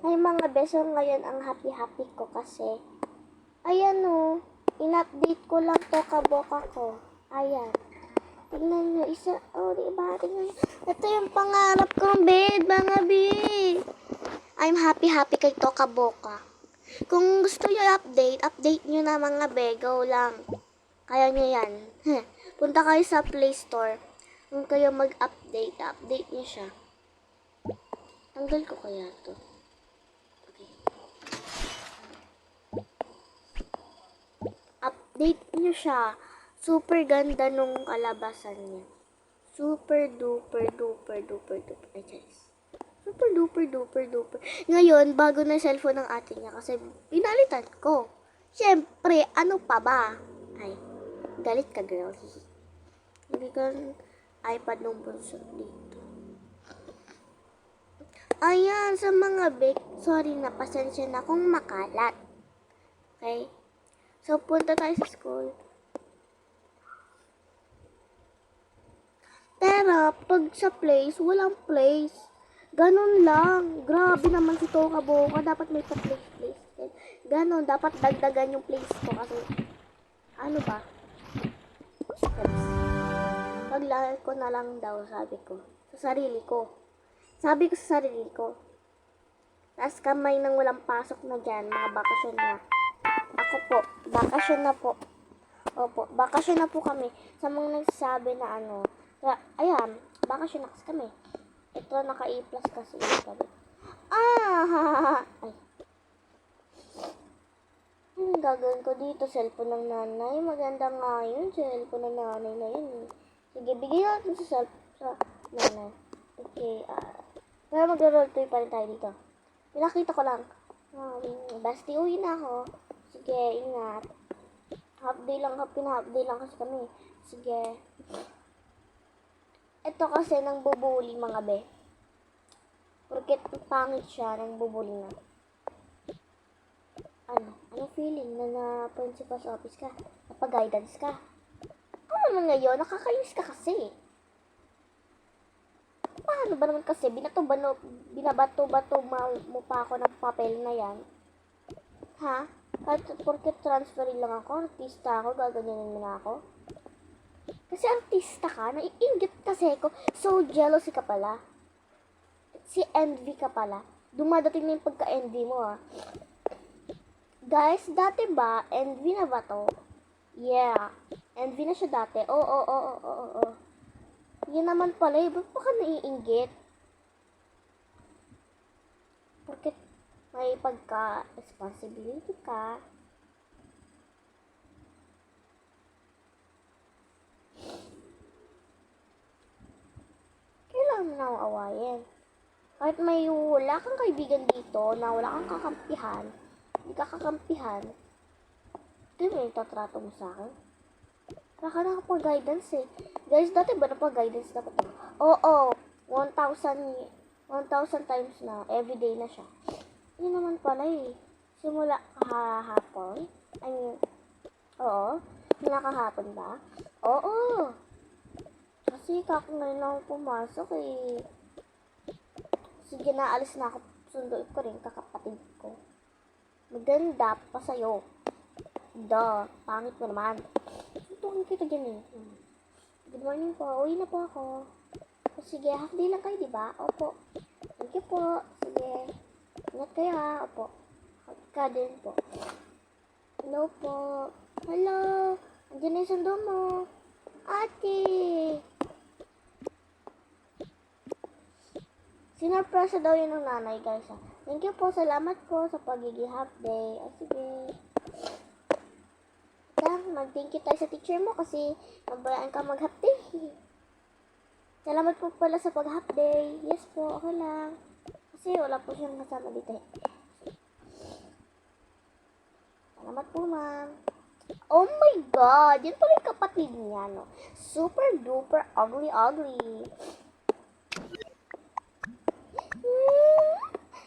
Ay mga beso, ngayon ang happy-happy ko kasi. Ayan o, in-update ko lang to kaboka ko. Ayan. Tingnan nyo, isa, diba? Tingnan nyo. Ito yung pangarap kong bed, mga bed. I'm happy-happy kay Toka Boka. Kung gusto nyo update nyo na mga be, go lang. Kaya nyo yan. Punta kayo sa Play Store. Kung kayo update nyo siya. Tanggal ko kaya to. Okay. Update nyo siya. Super ganda nung kalabasan niya. Super duper duper duper duper. Ay, guys. Super duper duper duper. Ngayon, bago na cellphone ng ate niya kasi pinalitan ko. Siyempre, ano pa ba? Ay, galit ka, girl. Hindi ka iPad nung bunso dito. Ayan, sa mga sorry na, pasensya na kung makalat. Okay? So, punta tayo sa school. Pero, pag sa place, walang place. Ganon lang. Grabe naman si Toka Boka. Dapat may pa-place. Ganon. Dapat dagdagan yung place ko kasi, ano ba? Paglaki ko na lang daw, sabi ko. Sa sarili ko. Sabi ko sa sarili ko. Tapos kamay nang walang pasok na dyan. Mga bakasyon na. Ako po. Bakasyon na po. Opo. Bakasyon na po kami. Sa mga nagsasabi na ano. Ayan. Bakasyon na kasi kami. Ito, naka-A+ kasi. Ay. Gagawin ko dito, cellphone ng nanay. Maganda nga yun, cellphone ng nanay na yun. Sige, bigyan natin sa nanay. Okay, pero mag-roll toy pa rin tayo dito. Pinakita ko lang. Basti, uwi na ako. Sige, ingat. Half day lang kasi kami. Sige. Ito kasi nang bubuli mga be. Porket pangit siya, nang bubuli na. Ano feeling na principal's office ka? Napag-guidance ka? Ano naman ngayon? Nakakainis ka kasi. Paano ba naman kasi? Binabato-bato mo pa ako ng papel na yan? Ha? Kahit porket transferin lang ako, artista ako, gaganyanin mo na ako? Kasi artista ka, naiinggit kasi ako. So jealousy ka pala. Si envy ka pala. Dumadating na yung pagka-envy mo Guys, dati ba, envy na ba to? Yeah. Envy na siya dati. Oo. Yun naman pala, ba't pa ka naiinggit? Porket may pagka-responsibility ka. Kailangan mo na akong awayin. Kahit may wala kang kaibigan dito, na wala kang kakampihan, hindi ka kakampihan, ito yung tatrato mo sa akin. Para ka nakapag-guidance Guys, dati ba napag-guidance dapat ito? Oo, 1,000 times na. Everyday na siya. Yun naman pala Simula kahapon. Oo. Simula kahapon ba? Oo. Kasi ngayon lang pumasok Sige na, alis na ako. Sunduin ko rin kakapatid ko. Maganda pa sa'yo. Pangit mo naman. Suntukin kita dyan Good morning po. Uwi na po ako. Sige, half day lang kayo, diba? Opo. Thank you po. Sige. Ingat kayo Opo. Ka din po. Hello po. Hello. Andiyan na yung sundo mo. Ate. Sinurpresa daw yun ng nanay, guys. Thank you po. Salamat po sa pagiging half day. Sige. Mag-thank you tayo sa teacher mo kasi mabayaan ka mag-half day. Salamat po pala sa pag-half day. Yes po, okay lang. Kasi wala po siyang kasama dito Salamat po, ma'am. Oh my God! Yan pala yung kapatid niya, no? Super duper ugly.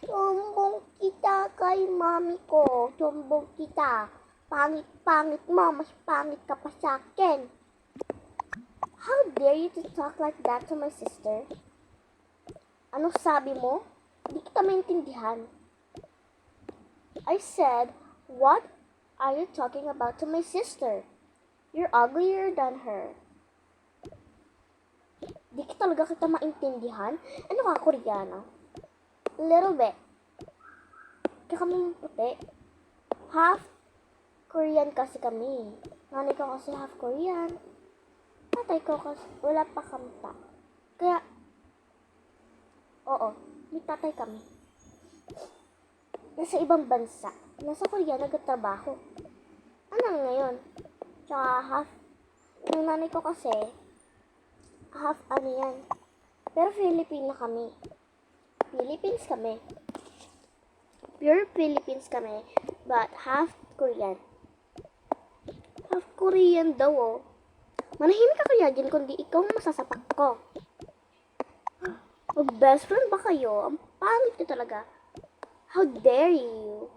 Tumbong kita kay mami ko. Tumbong kita. Pangit mo. Mas pangit ka pa sa akin. How dare you to talk like that to my sister? Ano sabi mo? Hindi kita maintindihan. I said, what are you talking about to my sister? You're uglier than her. Di ka talaga kita maintindihan? Ano ka, Koreano? Little bit. Kaya kami puti. Half Korean kasi kami. Nanay ko kasi half Korean. Tatay ko kasi wala pa kamta. Kaya, oo, may tatay kami. Nasa ibang bansa. Nasa Korea nagtatrabaho. Ano ngayon? Tsaka half, yung nanay ko kasi, half ano yan. Pero Filipino kami. Philippines kami. Pure Philippines kami, but half Korean. Half Korean daw, oh. Manahimik ka kaya dyan kundi ikaw masasapak ko. Mag-best friend ba kayo? Ang pangit niyo talaga. How dare you?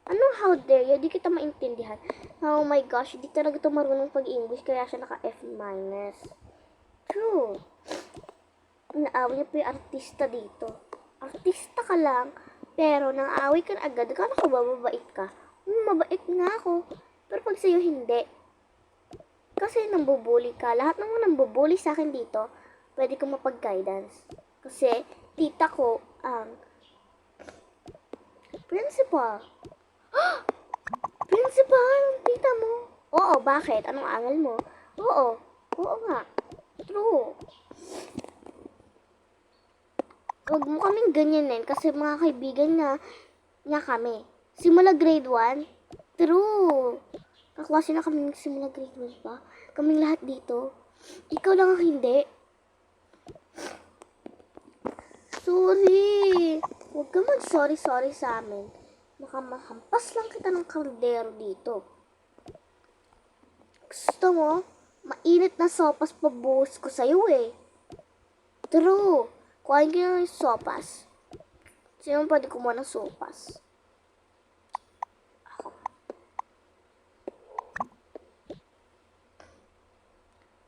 Anong how dare you? Di kita maintindihan. Oh my gosh, di talaga ito marunong pag-English kaya siya naka F-. True. Naaway niyo pa yung artista dito. Artista ka lang, pero nang-aaway ka na agad. Kala ko ba mabait ka? Mabait nga ako. Pero pag sa'yo hindi. Kasi nambubuli ka. Lahat ng mga nambubuli sa akin dito, pwede kong mapag-guidance. Kasi tita ko ang principal. Principal ang tita mo? Oo, bakit? Anong angal mo? Oo, oo nga. True. Huwag mo kaming ganyanin kasi mga kaibigan niya kami. Simula grade 1, true. Kaklase na kami simula grade 1 pa. Kaming lahat dito. Ikaw lang ang hindi. Sorry. Huwag ka mag-sorry sa amin. Baka mahampas lang kita ng kaldero dito. Gusto mo? Mainit na sopas pabuhos ko sa'yo eh. True. Kuhain ko yung sopas. Sino pwede kumuha ng sopas? Ako.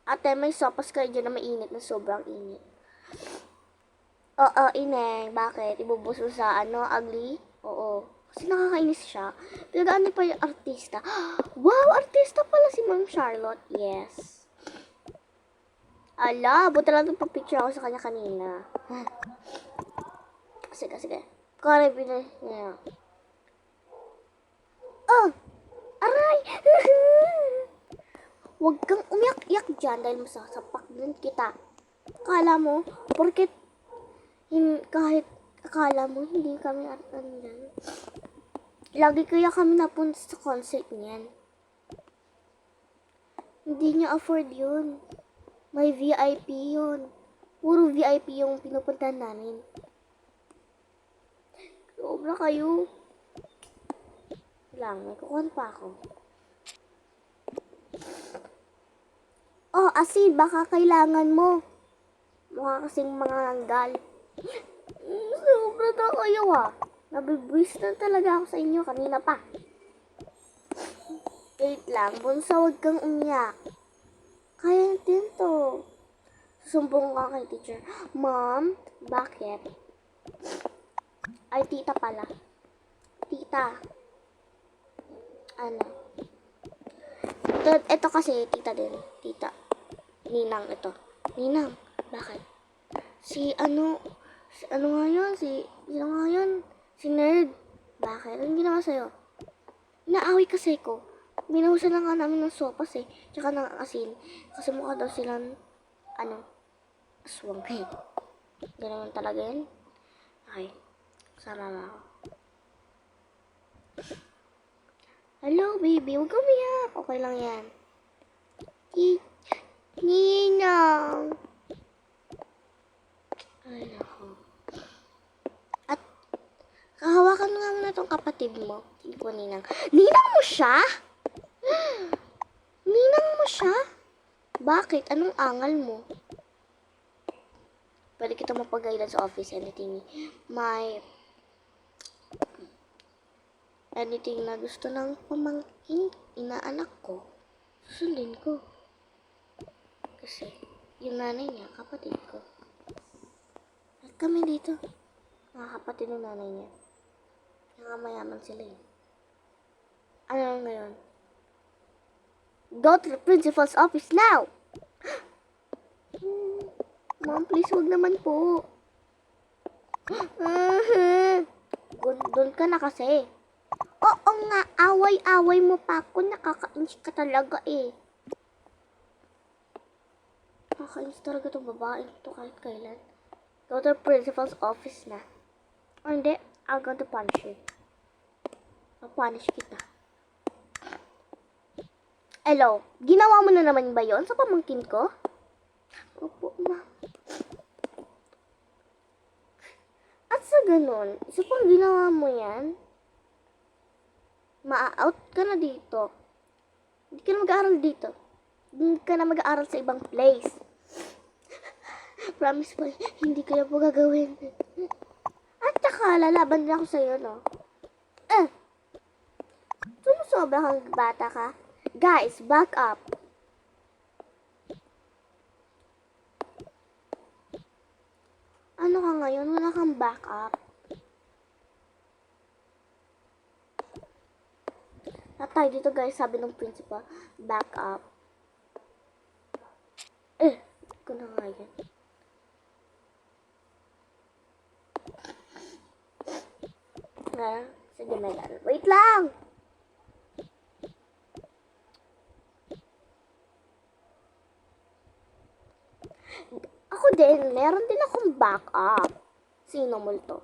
Ate, may sopas kayo dyan na mainit na sobrang init. Oo, Ineng. Bakit? Ibubus mo sa ugly? Oo. Kasi nakakainis siya. Pinag-ano pa yung artista. Wow, artista pala si Ma'am Charlotte. Yes. Ala, buta lang itong pag-picture ako sa kanya kanina. Sige. Kaya pinag niya. Oh! Aray! Huwag kang umiyak-iyak dyan dahil masasapak din kita. Akala mo, porket kahit akala mo, hindi kami dyan. Lagi kaya kami napunta sa concert niyan. Hindi niya afford yun. May VIP yun. Puro VIP yung pinupuntahan namin. Sobra kayo. Lang, may kukuhan pa ako. Oh, asin, baka kailangan mo. Mukha kasing mga langgal. Sobra na kayo ah. Nabibwis na talaga ako sa inyo kanina pa. Wait lang, bunso, huwag kang umiyak. Kaya din to. Susumbong ka kay teacher. Mom, bakit? Ay, tita pala. Tita. Ano? Ito kasi, tita din. Tita. Ninang ito. Ninang, bakit? Si ano nga yun? Sino nga yun? Si Nerd. Bakit? Anong ginawa sa'yo? Inaaway kasi ko. Binuhusan na nga namin ng sopas eh. Tsaka ng asin. Kasi mukha daw silang, aswang. Hey. Ganoon talaga yun. Okay. Sana na ako. Hello, baby. Huwag kang umiyak. Okay lang yan. Ninang. Ay, ako. At, kahawakan nga mo na itong kapatid mo. Hindi ko ninang. Ninang mo siya? Ninang mo siya? Bakit? Anong angal mo? Pwede kita mapag-guide sa office. Anything na gusto ng pamangkin, inaanak ko, susundin ko. Kasi, yung nanay niya, kapatid ko. At kami dito, mga kapatid ng nanay niya. Nakamayaman sila eh. Ano ngayon? Go to the principal's office now! Ma'am, please, wag naman po. Doon ka na kasi. Oo nga, away-away mo pa ako. Nakakainis ka talaga eh. Nakakainis talaga itong babaeng ito kahit kailan. Go to the principal's office na. O hindi, I'll go to punish you. I'll punish kita. Hello, ginawa mo na naman ba yon sa pamangkin ko? Opo, ma. At sa ganun, isa pang ginawa mo yan, ma-out ka na dito. Hindi ka na mag-aaral dito. Hindi ka na mag-aaral sa ibang place. Promise po, hindi ko na po gagawin. At saka, lalaban din ako sa'yo, no? Sumusobra kang bata ka? Guys, back up. Ano ka ngayon? Wala kang back up. Tatay dito guys, sabi ng principal. Back up. Ko na nga yan. Sige, Megan. Wait lang! Ako din, meron din akong backup. Sino multo?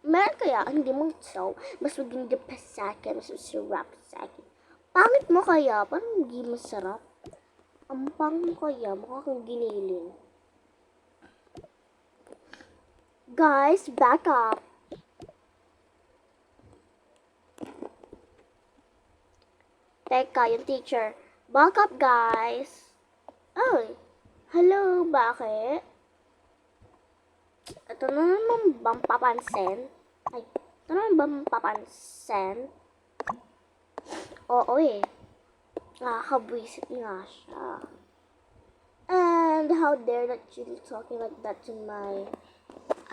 Meron kaya, hindi mo show. Mas maging depressed sa akin, mas masarap sa akin. Pangit mo kaya, parang hindi masarap. Ang pangit mo kaya, mukha kang giniling. Guys, back up. Teka, yung teacher. Back up, guys. Ay, hello, bakit? Ito na naman bang papansin? Ay, ito na naman bang papansin? Oo eh. Nakakabwisit nga siya. And how dare that you talking like that to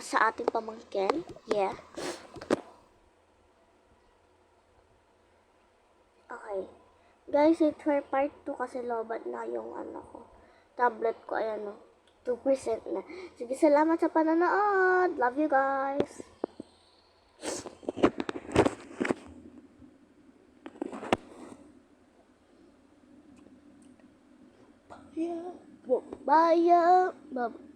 sa ating pamangkin? Yeah. Okay. Guys, it's for part 2 kasi lobat na yung ko. Tablet ko, ayan o. 2% na. Sige, salamat sa panonood. Love you guys. Bye. Bye.